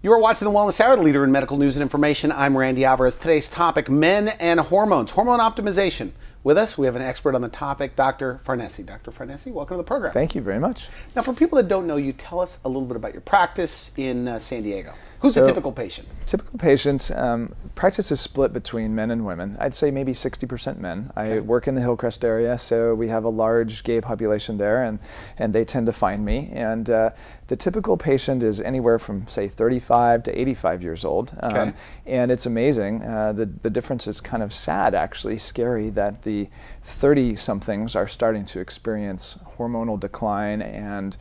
You are watching The Wellness Hour, the leader in medical news and information. I'm Randy Alvarez. Today's topic, men and hormones, hormone optimization. With us, we have an expert on the topic, Dr. Farnesi. Dr. Farnesi, welcome to the program. Thank you very much. Now, for people that don't know you, tell us a little bit about your practice in San Diego. Who's the typical patient? Typical patient, practice is split between men and women. I'd say maybe 60% men. I work in the Hillcrest area, so we have a large gay population there, and they tend to find me. And the typical patient is anywhere from, say, 35 to 85 years old. And it's amazing. The difference is kind of sad, actually, scary, that the 30-somethings are starting to experience hormonal decline and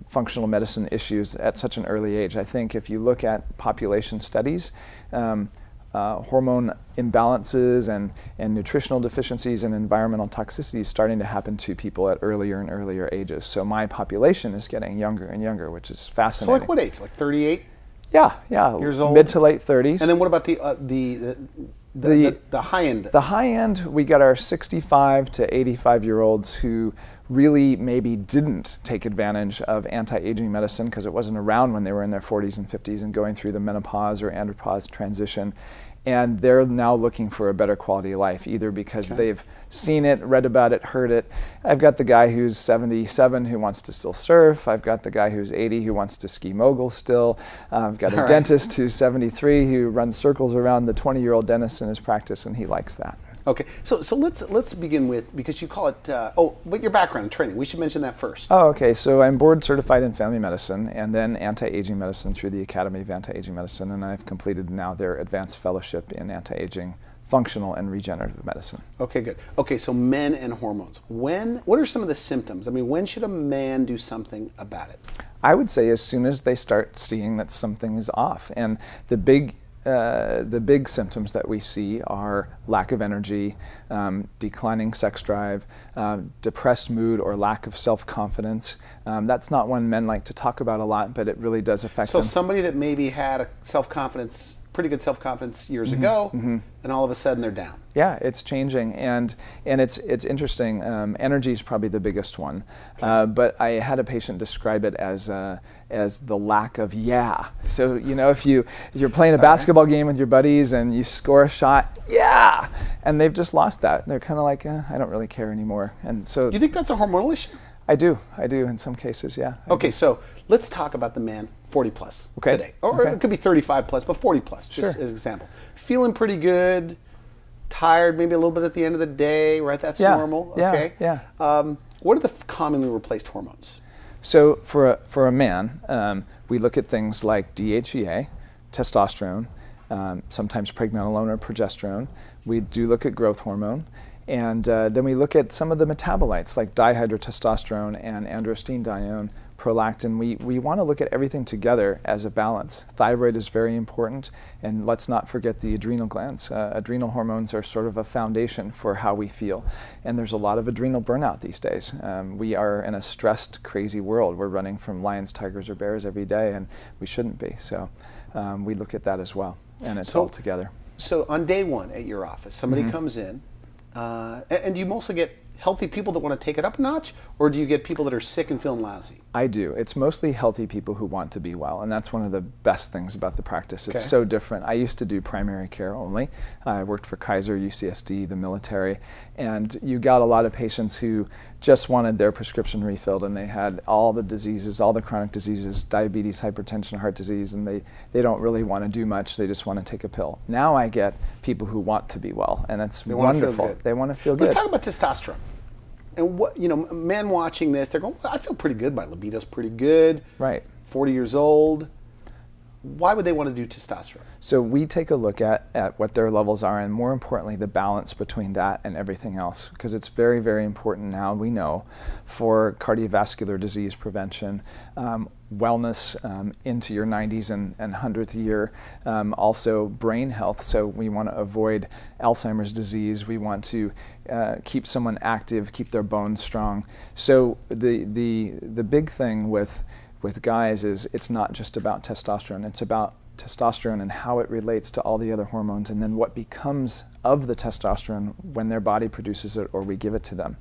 functional medicine issues at such an early age. I think if you look at population studies, hormone imbalances and nutritional deficiencies and environmental toxicities starting to happen to people at earlier and earlier ages. So my population is getting younger and younger, which is fascinating. So like what age? Like 38? Yeah, years old? Mid to late 30s. And then what about the high end? The high end, we got our 65 to 85-year-olds who really maybe didn't take advantage of anti-aging medicine because it wasn't around when they were in their 40s and 50s and going through the menopause or andropause transition. And they're now looking for a better quality of life, either because they've seen it, read about it, heard it. I've got the guy who's 77 who wants to still surf. I've got the guy who's 80 who wants to ski mogul still. I've got a dentist who's 73 who runs circles around the 20-year-old dentist in his practice, and he likes that. Okay, so let's begin with, because you call it, what your background and training. We should mention that first. Oh, okay. So I'm board certified in family medicine and then anti-aging medicine through the Academy of Anti-Aging Medicine, and I've completed now their advanced fellowship in anti-aging, functional, and regenerative medicine. Okay, good. Okay, so men and hormones. What are some of the symptoms? I mean, when should a man do something about it? I would say as soon as they start seeing that something is off, and the big symptoms that we see are lack of energy, declining sex drive, depressed mood or lack of self-confidence. That's not one men like to talk about a lot, but it really does affect them. So somebody that maybe had a pretty good self-confidence years ago, and all of a sudden they're down. Yeah, it's changing, and it's interesting. Energy is probably the biggest one, but I had a patient describe it as the lack of So if you're playing a basketball game with your buddies and you score a shot, and they've just lost that. They're kind of like, I don't really care anymore. And so, you think that's a hormonal issue? I do in some cases, yeah. Okay, so let's talk about the man 40 plus today. Or it could be 35 plus, but what just as an example. Feeling pretty good, tired maybe a little bit at the end of the day, right? That's normal, okay? What are the commonly replaced hormones? So for a man, we look at things like DHEA, testosterone, sometimes pregnenolone or progesterone. We do look at growth hormone. And then we look at some of the metabolites like dihydrotestosterone and androstenedione, prolactin. We want to look at everything together as a balance. Thyroid is very important, and let's not forget the adrenal glands. Adrenal hormones are sort of a foundation for how we feel. And there's a lot of adrenal burnout these days. We are in a stressed, crazy world. We're running from lions, tigers, or bears every day, and we shouldn't be. So we look at that as well, and it's all together. So on day one at your office, somebody comes in, and do you mostly get healthy people that want to take it up a notch, or do you get people that are sick and feeling lousy? I do. It's mostly healthy people who want to be well, and that's one of the best things about the practice. It's so different. I used to do primary care only. I worked for Kaiser, UCSD, the military, and you got a lot of patients who just wanted their prescription refilled, and they had all the diseases, all the chronic diseases, diabetes, hypertension, heart disease, and they don't really want to do much. They just want to take a pill. Now I get people who want to be well, and it's wonderful. They want to feel good. Let's talk about testosterone. And what, men watching this, they're going, well, I feel pretty good. My libido's pretty good. Right. 40 years old. Why would they want to do testosterone? So we take a look at what their levels are, and more importantly, the balance between that and everything else, because it's very, very important now, we know, for cardiovascular disease prevention, wellness into your 90s and 100th year, also brain health. So we want to avoid Alzheimer's disease. We want to keep someone active, keep their bones strong. So the big thing with guys is it's not just about testosterone. It's about testosterone and how it relates to all the other hormones, and then what becomes of the testosterone when their body produces it or we give it to them.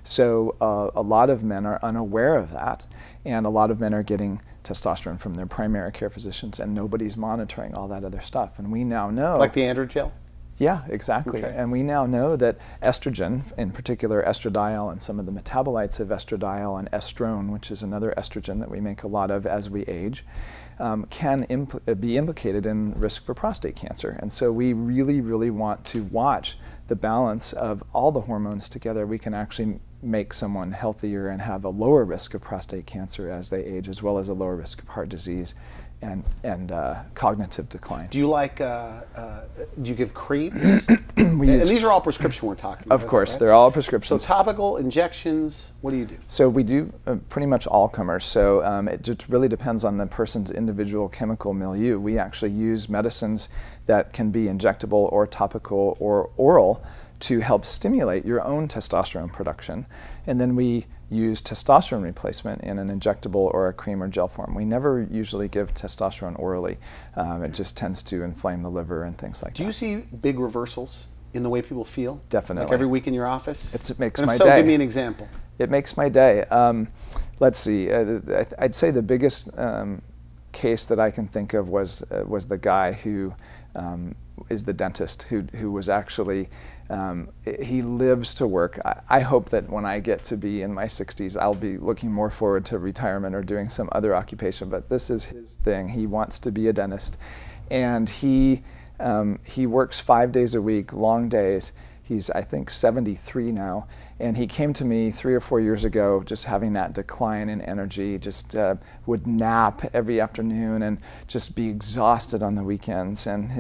So a lot of men are unaware of that, and a lot of men are getting testosterone from their primary care physicians, and nobody's monitoring all that other stuff. And we now know, like the androgel. Yeah, exactly. Okay. And we now know that estrogen, in particular estradiol and some of the metabolites of estradiol and estrone, which is another estrogen that we make a lot of as we age, can be implicated in risk for prostate cancer. And so we really, really want to watch the balance of all the hormones together. We can actually make someone healthier and have a lower risk of prostate cancer as they age, as well as a lower risk of heart disease and cognitive decline. Do you like, do you give creams? And these are all prescription we're talking about. Of course, right? They're all prescriptions. So topical, injections, what do you do? So we do pretty much all comers. So it just really depends on the person's individual chemical milieu. We actually use medicines that can be injectable or topical or oral to help stimulate your own testosterone production. And then we use testosterone replacement in an injectable or a cream or gel form. We never usually give testosterone orally. It just tends to inflame the liver and things like that. Do you see big reversals in the way people feel? Definitely. Like every week in your office? It makes and my so day. Give me an example. It makes my day. Let's see. I'd say the biggest case that I can think of was the guy who is the dentist who was actually he lives to work. I hope that when I get to be in my 60s, I'll be looking more forward to retirement or doing some other occupation, but this is his thing. He wants to be a dentist, and he works 5 days a week, long days. He's, I think, 73 now, and he came to me 3 or 4 years ago just having that decline in energy, just would nap every afternoon and just be exhausted on the weekends. And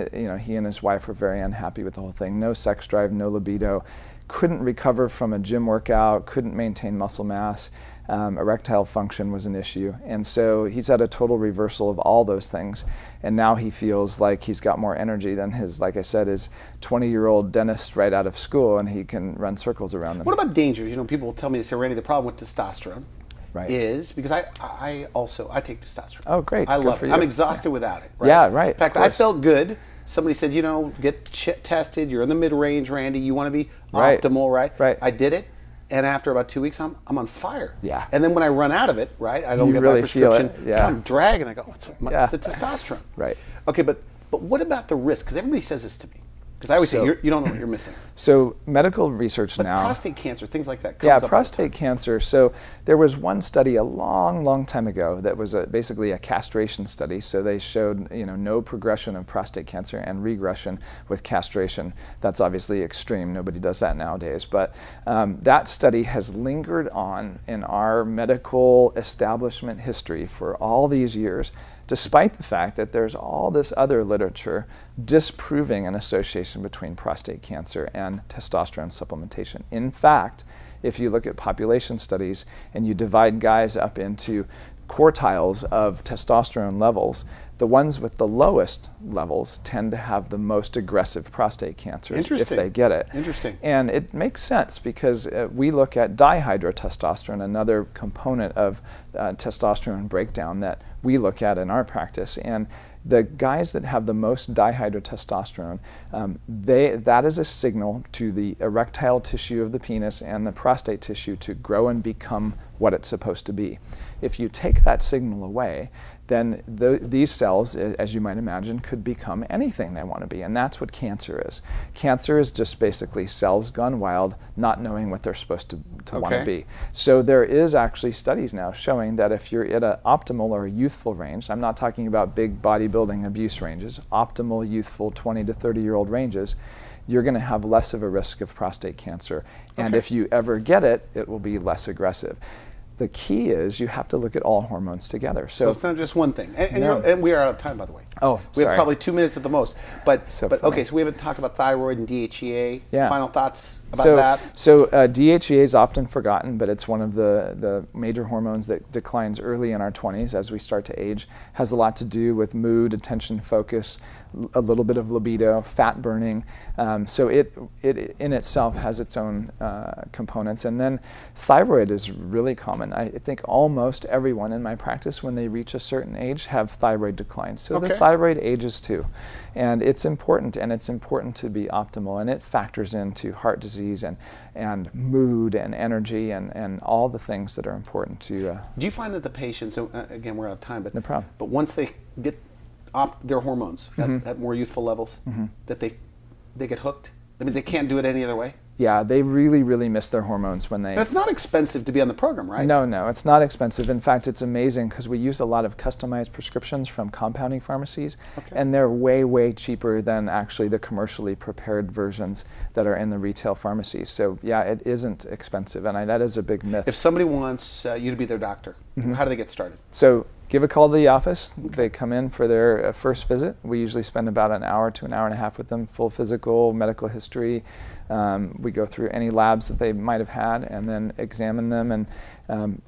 he and his wife were very unhappy with the whole thing. No sex drive, no libido, couldn't recover from a gym workout, couldn't maintain muscle mass. Erectile function was an issue, and so he's had a total reversal of all those things, and now he feels like he's got more energy than his, like I said, his 20-year-old dentist right out of school, and he can run circles around them. What about dangers? You know, people will tell me, they say, Randy, the problem with testosterone right. is, because I take testosterone. Oh, great. I love it. I'm exhausted without it. Right? Yeah, right. In fact, I felt good. Somebody said, get tested. You're in the mid-range, Randy. You want to be optimal, right? Right. I did it. And after about 2 weeks, I'm on fire. Yeah. And then when I run out of it, right, I don't get really my prescription. Feel it. Yeah. I'm dragging. I go, it's the testosterone. Right. Okay, but what about the risk? Because everybody says this to me. Because I always say, you don't know what you're missing. So medical research now. Prostate cancer, things like that. Comes up prostate cancer. So there was one study a long, long time ago that was basically a castration study. So they showed no progression of prostate cancer and regression with castration. That's obviously extreme. Nobody does that nowadays. But that study has lingered on in our medical establishment history for all these years, despite the fact that there's all this other literature disproving an association between prostate cancer and testosterone supplementation. In fact, if you look at population studies and you divide guys up into quartiles of testosterone levels, the ones with the lowest levels tend to have the most aggressive prostate cancers if they get it. Interesting. And it makes sense because we look at dihydrotestosterone, another component of testosterone breakdown that we look at in our practice. And the guys that have the most dihydrotestosterone, that is a signal to the erectile tissue of the penis and the prostate tissue to grow and become what it's supposed to be. If you take that signal away, then these cells, as you might imagine, could become anything they want to be, and that's what cancer is. Cancer is just basically cells gone wild, not knowing what they're supposed to want to be. So there is actually studies now showing that if you're at an optimal or a youthful range, I'm not talking about big bodybuilding abuse ranges, optimal youthful 20 to 30-year-old ranges, you're going to have less of a risk of prostate cancer. And if you ever get it, it will be less aggressive. The key is you have to look at all hormones together. So it's not just one thing. And we are out of time, by the way. Oh, we have probably 2 minutes at the most. But okay, so we haven't talked about thyroid and DHEA. Yeah. Final thoughts about that? So DHEA is often forgotten, but it's one of the major hormones that declines early in our 20s as we start to age. Has a lot to do with mood, attention, focus, a little bit of libido, fat burning. So it in itself has its own components. And then thyroid is really common. I think almost everyone in my practice, when they reach a certain age, have thyroid decline. So the thyroid ages too. And it's important to be optimal, and it factors into heart disease strategies and mood and energy and all the things that are important to. Do you find that the patients, again, we're out of time, but no problem. But once they get their hormones at more youthful levels, that they get hooked? That means they can't do it any other way? Yeah, they really, really miss their hormones when they... That's not expensive to be on the program, right? No, it's not expensive. In fact, it's amazing because we use a lot of customized prescriptions from compounding pharmacies, and they're way, way cheaper than actually the commercially prepared versions that are in the retail pharmacies. So yeah, it isn't expensive, and that is a big myth. If somebody wants you to be their doctor, how do they get started? So give a call to the office. They come in for their first visit. We usually spend about an hour to an hour and a half with them, full physical, medical history. We go through any labs that they might have had and then examine them and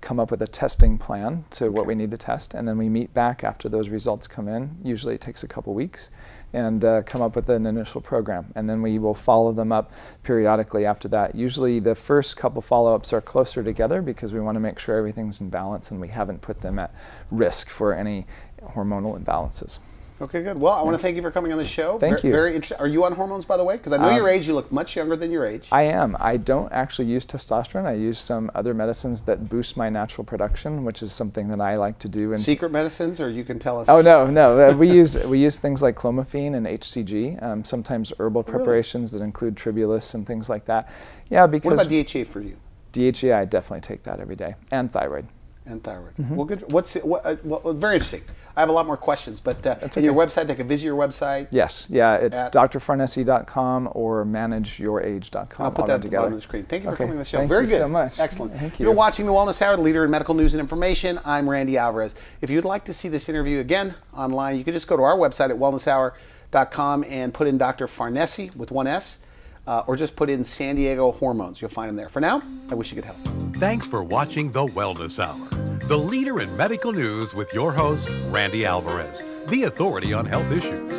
come up with a testing plan to what we need to test. And then we meet back after those results come in. Usually it takes a couple weeks, and come up with an initial program. And then we will follow them up periodically after that. Usually the first couple follow-ups are closer together because we want to make sure everything's in balance and we haven't put them at risk for any hormonal imbalances. Okay, good. Well, I want to thank you for coming on the show. Thank you. Very interesting. Are you on hormones, by the way? Because I know your age. You look much younger than your age. I am. I don't actually use testosterone. I use some other medicines that boost my natural production, which is something that I like to do. And secret medicines, or you can tell us? Oh no. We use things like clomiphene and HCG. Sometimes herbal preparations that include tribulus and things like that. Yeah, because. What about DHA for you? DHA, I definitely take that every day, and thyroid. And thyroid. Well, good. Very interesting. I have a lot more questions, but your website, they can visit your website? Yes. Yeah, it's drfarnesi.com or manageyourage.com. I'll put that at the bottom of the screen. Thank you for coming on the show. Thank Very you good. so much. Excellent. Thank you. You're watching The Wellness Hour, the leader in medical news and information. I'm Randy Alvarez. If you'd like to see this interview again online, you can just go to our website at wellnesshour.com and put in Dr. Farnesi with one S, or just put in San Diego hormones. You'll find them there. For now, I wish you good health. Thanks for watching The Wellness Hour, the leader in medical news with your host, Randy Alvarez, the authority on health issues.